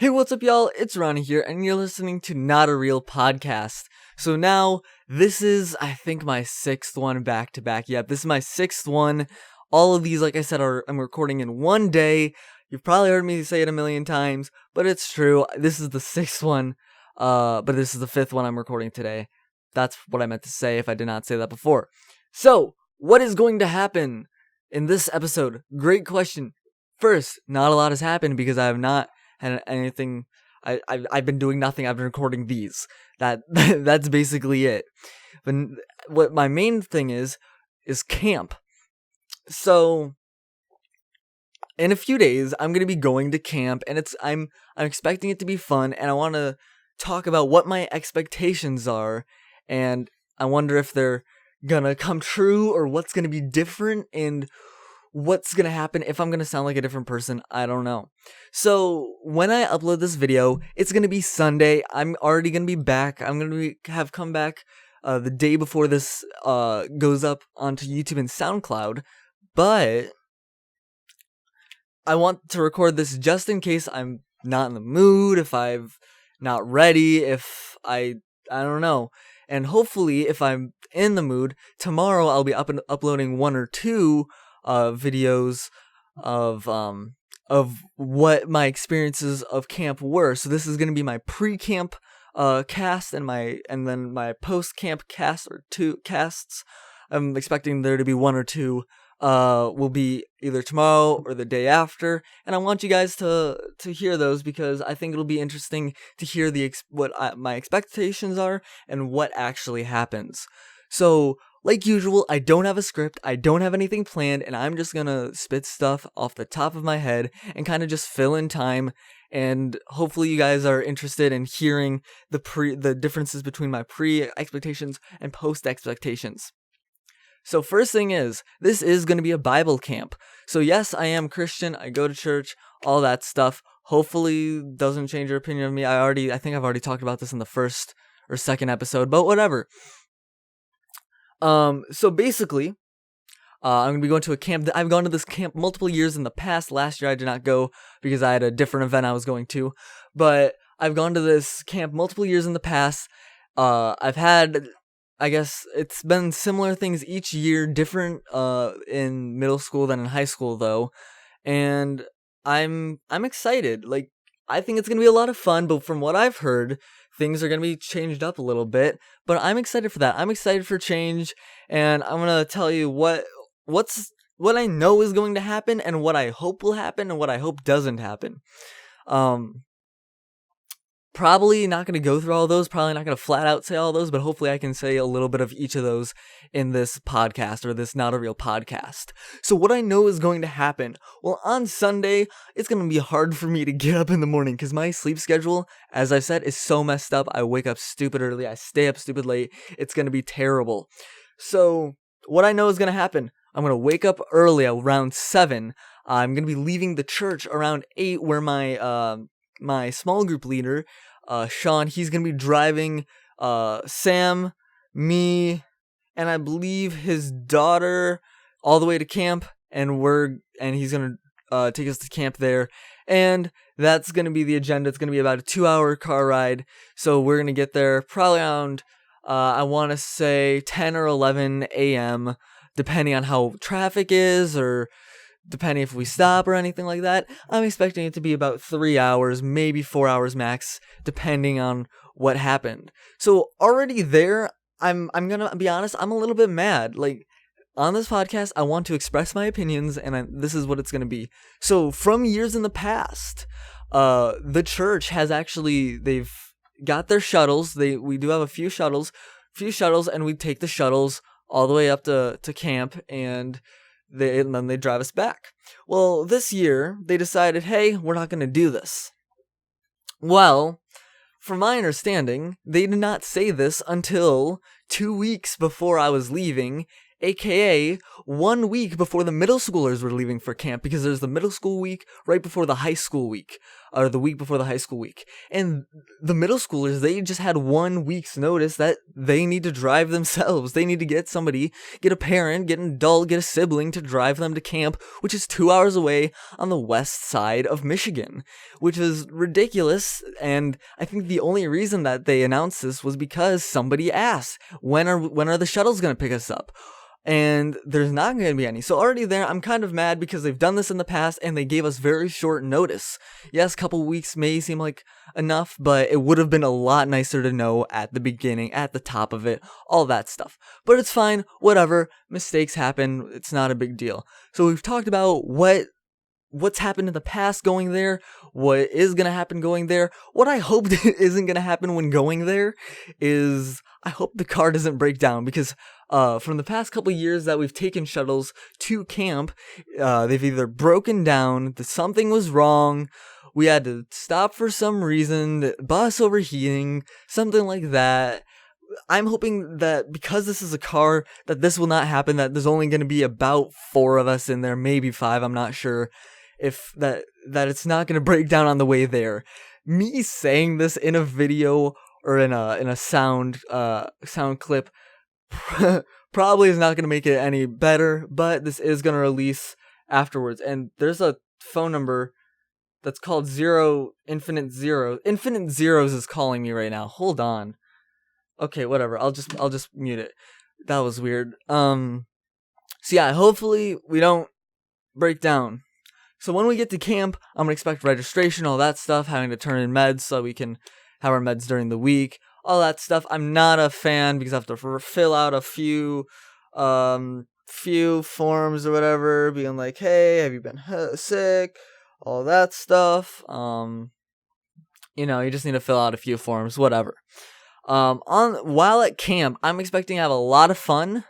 Hey, what's up, y'all? It's Ronnie here, and you're listening to Not a Real Podcast. So now, this is, I think, my sixth one back to back. Yep, this is my sixth one. All of these, like I said, I'm recording in one day. You've probably heard me say it a million times, but it's true. This is the sixth one, but this is the fifth one I'm recording today. That's what I meant to say if I did not say that before. So, what is going to happen in this episode? Great question. First, not a lot has happened because I have not had anything. I've been doing nothing. I've been recording these. That's basically it. But what my main thing is camp. So in a few days, I'm gonna be going to camp, and I'm expecting it to be fun, and I want to talk about what my expectations are, and I wonder if they're gonna come true or what's gonna be different, and what's gonna happen if I'm gonna sound like a different person. I don't know. So when I upload this video, it's gonna be Sunday. I'm already gonna be back. I'm gonna have come back the day before this goes up onto YouTube and SoundCloud. But I want to record this just in case I'm not in the mood, if I'm not ready, if I don't know. And hopefully, if I'm in the mood, tomorrow I'll be uploading one or two videos of what my experiences of camp were. So this is gonna be my pre-camp cast and then my post-camp cast, or two casts. I'm expecting there to be one or two. Will be either tomorrow or the day after, and I want you guys to hear those because I think it'll be interesting to hear my expectations are and what actually happens. So, like usual, I don't have a script, I don't have anything planned, and I'm just gonna spit stuff off the top of my head and kind of just fill in time, and hopefully you guys are interested in hearing the differences between my pre-expectations and post-expectations. So first thing is, this is going to be a Bible camp. So yes, I am Christian, I go to church, all that stuff. Hopefully doesn't change your opinion of me. I think I've already talked about this in the first or second episode, but whatever. So basically, I'm going to be going to a camp. I've gone to this camp multiple years in the past. Last year I did not go because I had a different event I was going to. But I've gone to this camp multiple years in the past. I guess it's been similar things each year, different in middle school than in high school though. And I'm excited. Like, I think it's going to be a lot of fun, but from what I've heard, things are going to be changed up a little bit, but I'm excited for that. I'm excited for change, and I'm going to tell you what I know is going to happen, and what I hope will happen, and what I hope doesn't happen. Probably not going to go through all those, probably not going to flat out say all those, but hopefully I can say a little bit of each of those in this podcast, or this Not a Real Podcast. So what I know is going to happen, well, on Sunday, it's going to be hard for me to get up in the morning, because my sleep schedule, as I said, is so messed up. I wake up stupid early, I stay up stupid late, it's going to be terrible. So what I know is going to happen, I'm going to wake up early around 7, I'm going to be leaving the church around 8, where my small group leader, Sean, he's going to be driving Sam, me, and I believe his daughter all the way to camp, and he's going to take us to camp there, and that's going to be the agenda. It's going to be about a 2-hour car ride, so we're going to get there probably around, I want to say 10 or 11 a.m., depending on how traffic is, or depending if we stop or anything like that. I'm expecting it to be about 3 hours, maybe 4 hours max, depending on what happened. So already there, I'm gonna be honest, I'm a little bit mad. Like, on this podcast, I want to express my opinions, and this is what it's gonna be. So from years in the past, the church has they've got their shuttles. We do have a few shuttles, and we take the shuttles all the way up to camp, and then they drive us back. Well, this year, they decided, hey, we're not going to do this. Well, from my understanding, they did not say this until 2 weeks before I was leaving, aka 1 week before the middle schoolers were leaving for camp, because there's the middle school week right before the high school week, or the week before the high school week. And the middle schoolers, they just had 1 week's notice that they need to drive themselves. They need to get somebody, get a parent, get an adult, get a sibling to drive them to camp, which is 2 hours away on the west side of Michigan, which is ridiculous. And I think the only reason that they announced this was because somebody asked, when are the shuttles going to pick us up? And there's not going to be any. So already there, I'm kind of mad because they've done this in the past and they gave us very short notice. Yes, a couple weeks may seem like enough, but it would have been a lot nicer to know at the beginning, at the top of it, all that stuff. But it's fine, whatever, mistakes happen, it's not a big deal. So we've talked about what's happened in the past going there, what is going to happen going there. What I hope isn't going to happen when going there is I hope the car doesn't break down, because from the past couple years that we've taken shuttles to camp, they've either broken down, something was wrong, we had to stop for some reason, the bus overheating, something like that. I'm hoping that because this is a car, that this will not happen, that there's only going to be about 4 of us in there, maybe 5, I'm not sure. If that it's not going to break down on the way there. Me saying this in a video or in a sound clip probably is not going to make it any better, but this is going to release afterwards. And there's a phone number that's called Infinite Zeros. Infinite Zeros is calling me right now. Hold on. Okay, whatever. I'll just mute it. That was weird. So yeah, hopefully we don't break down. So when we get to camp, I'm going to expect registration, all that stuff, having to turn in meds so we can have our meds during the week, all that stuff. I'm not a fan because I have to fill out a few forms or whatever, being like, hey, have you been sick, all that stuff. You just need to fill out a few forms, whatever. While at camp, I'm expecting to have a lot of fun.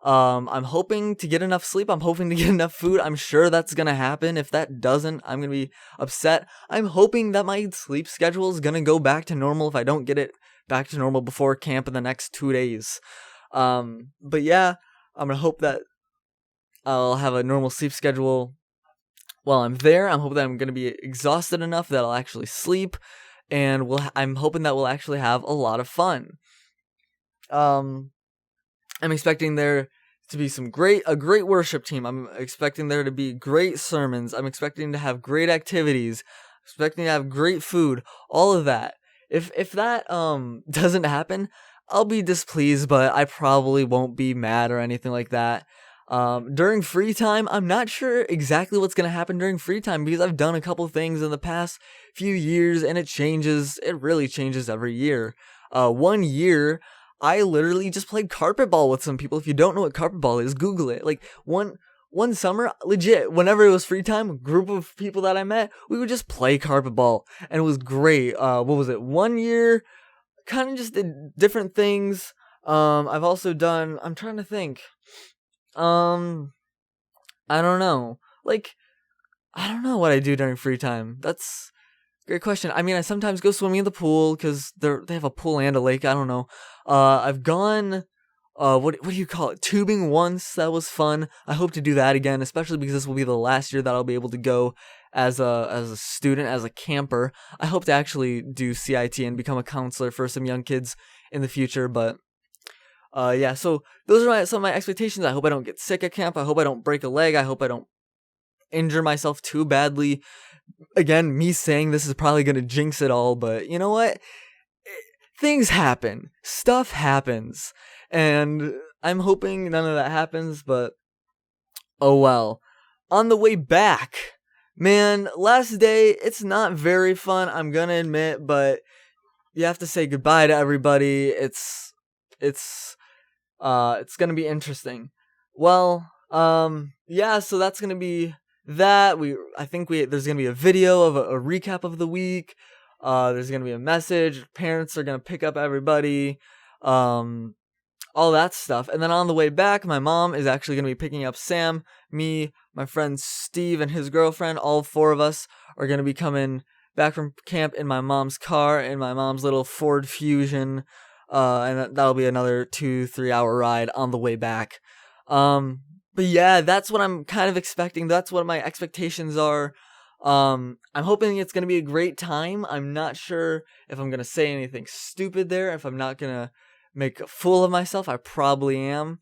I'm hoping to get enough sleep. I'm hoping to get enough food. I'm sure that's going to happen. If that doesn't, I'm going to be upset. I'm hoping that my sleep schedule is going to go back to normal if I don't get it back to normal before camp in the next 2 days. But yeah, I'm going to hope that I'll have a normal sleep schedule while I'm there. I'm hoping that I'm going to be exhausted enough that I'll actually sleep. And I'm hoping that we'll actually have a lot of fun. I'm expecting there to be a great worship team. I'm expecting there to be great sermons. I'm expecting to have great activities. I'm expecting to have great food. All of that. If that doesn't happen, I'll be displeased, but I probably won't be mad or anything like that. During free time, I'm not sure exactly what's going to happen during free time because I've done a couple things in the past few years and it changes. It really changes every year. 1 year, I literally just played carpet ball with some people. If you don't know what carpet ball is, Google it. Like one summer, legit, whenever it was free time, a group of people that I met, we would just play carpet ball and it was great. What was it? 1 year, kind of just did different things. I've also done, I'm trying to think. I don't know. I don't know what I do during free time. That's a great question. I mean, I sometimes go swimming in the pool because they have a pool and a lake. I don't know. I've gone, what do you call it? Tubing once. That was fun. I hope to do that again, especially because this will be the last year that I'll be able to go as a student, as a camper. I hope to actually do CIT and become a counselor for some young kids in the future, but yeah, so those are some of my expectations. I hope I don't get sick at camp. I hope I don't break a leg. I hope I don't injure myself too badly. Again, me saying this is probably going to jinx it all, but you know what? Things happen. Stuff happens. And I'm hoping none of that happens, but oh well. On the way back, man, last day, it's not very fun, I'm going to admit, but you have to say goodbye to everybody. It's gonna be interesting. Well, yeah, so that's gonna be that. I think there's gonna be a video of a recap of the week. There's gonna be a message. Parents are gonna pick up everybody. All that stuff. And then on the way back, my mom is actually gonna be picking up Sam, me, my friend Steve, and his girlfriend. All 4 of us are gonna be coming back from camp in my mom's car, in my mom's little Ford Fusion. And that'll be another 2-3 hour ride on the way back. But yeah, that's what I'm kind of expecting. That's what my expectations are. I'm hoping it's gonna be a great time. I'm not sure if I'm gonna say anything stupid there. If I'm not gonna make a fool of myself, I probably am.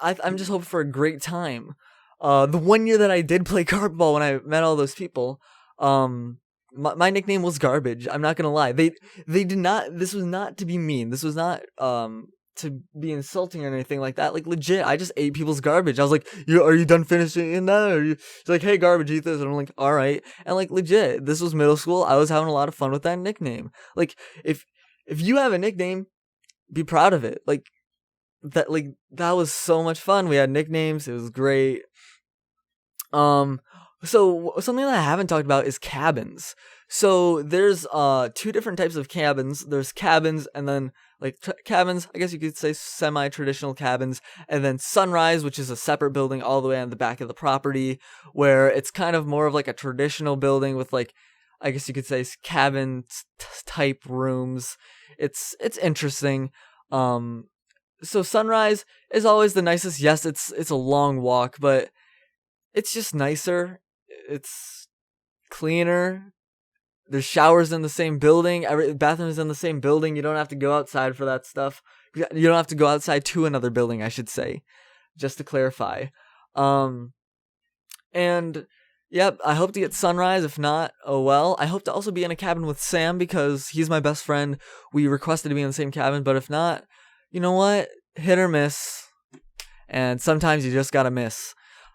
I'm just hoping for a great time. The one year that I did play carpball when I met all those people, my nickname was Garbage. I'm not gonna lie. They did not. This was not to be mean. This was not to be insulting or anything like that. Like legit, I just ate people's garbage. I was like, are you done finishing in that? Or you? She's like, hey, Garbage, eat this. And I'm like, all right. And like legit, this was middle school. I was having a lot of fun with that nickname. Like if you have a nickname, be proud of it. Like that was so much fun. We had nicknames. It was great. So something that I haven't talked about is cabins. So there's two different types of cabins. There's cabins and then like cabins, I guess you could say semi-traditional cabins, and then Sunrise, which is a separate building all the way on the back of the property, where it's kind of more of like a traditional building with like, I guess you could say cabin type rooms. It's interesting. So Sunrise is always the nicest. Yes, it's a long walk, but it's just nicer. It's cleaner. There's showers in the same building. Every bathroom's in the same building. You don't have to go outside for that stuff. You don't have to go outside to another building, I should say, just to clarify. And yep, I hope to get Sunrise. If not, oh well. I hope to also be in a cabin with Sam because he's my best friend. We requested to be in the same cabin, but if not, you know what? Hit or miss. And sometimes you just gotta miss.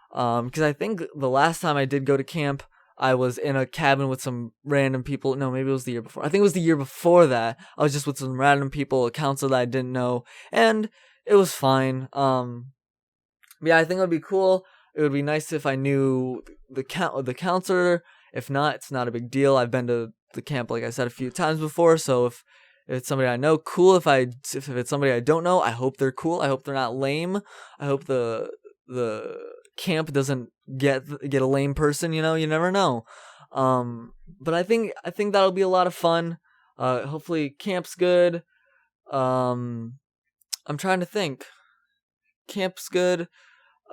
Because I think the last time I did go to camp, I was in a cabin with some random people. No, maybe it was the year before. I think it was the year before that. I was just with some random people, a counselor that I didn't know, and it was fine. Yeah, I think it would be cool. It would be nice if I knew the counselor. If not, it's not a big deal. I've been to the camp, like I said, a few times before, so if it's somebody I know, cool. If it's somebody I don't know, I hope they're cool. I hope they're not lame. I hope the camp doesn't get a lame person, you never know. But I think that'll be a lot of fun. Hopefully camp's good. I'm trying to think. Camp's good.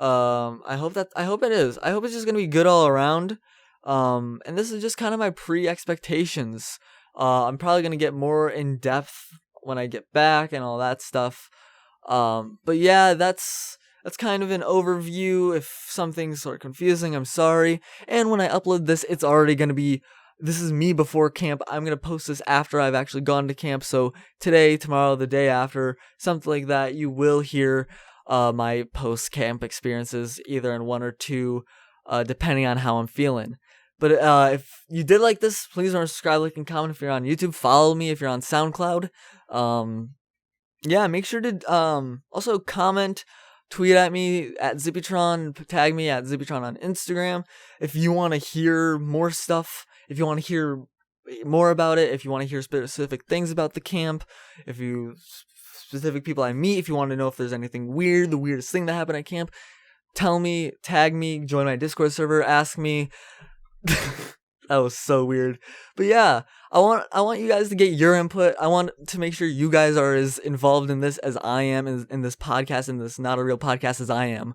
I hope it is. I hope it's just gonna be good all around. And this is just kind of my pre-expectations. I'm probably gonna get more in depth when I get back and all that stuff. But yeah, that's kind of an overview. If something's sort of confusing, I'm sorry. And when I upload this, it's already going to be, this is me before camp. I'm going to post this after I've actually gone to camp. So today, tomorrow, the day after, something like that, you will hear my post-camp experiences, either in one or two, depending on how I'm feeling. But if you did like this, please remember to subscribe, like, and comment if you're on YouTube. Follow me if you're on SoundCloud. Yeah, make sure to also comment, tweet at me at Zippytron, tag me at Zippytron on Instagram if you want to hear more stuff, if you want to hear more about it, if you want to hear specific things about the camp, if you specific people I meet, if you want to know if there's anything weird, the weirdest thing that happened at camp, tell me, tag me, join my Discord server, ask me. That was so weird. But yeah, I want you guys to get your input. I want to make sure you guys are as involved in this as I am, in this podcast, in this Not a Real podcast as I am.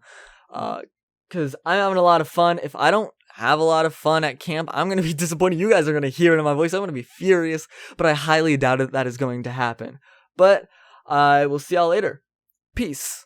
Because I'm having a lot of fun. If I don't have a lot of fun at camp, I'm going to be disappointed. You guys are going to hear it in my voice. I'm going to be furious, but I highly doubt that is going to happen. But I will see y'all later. Peace.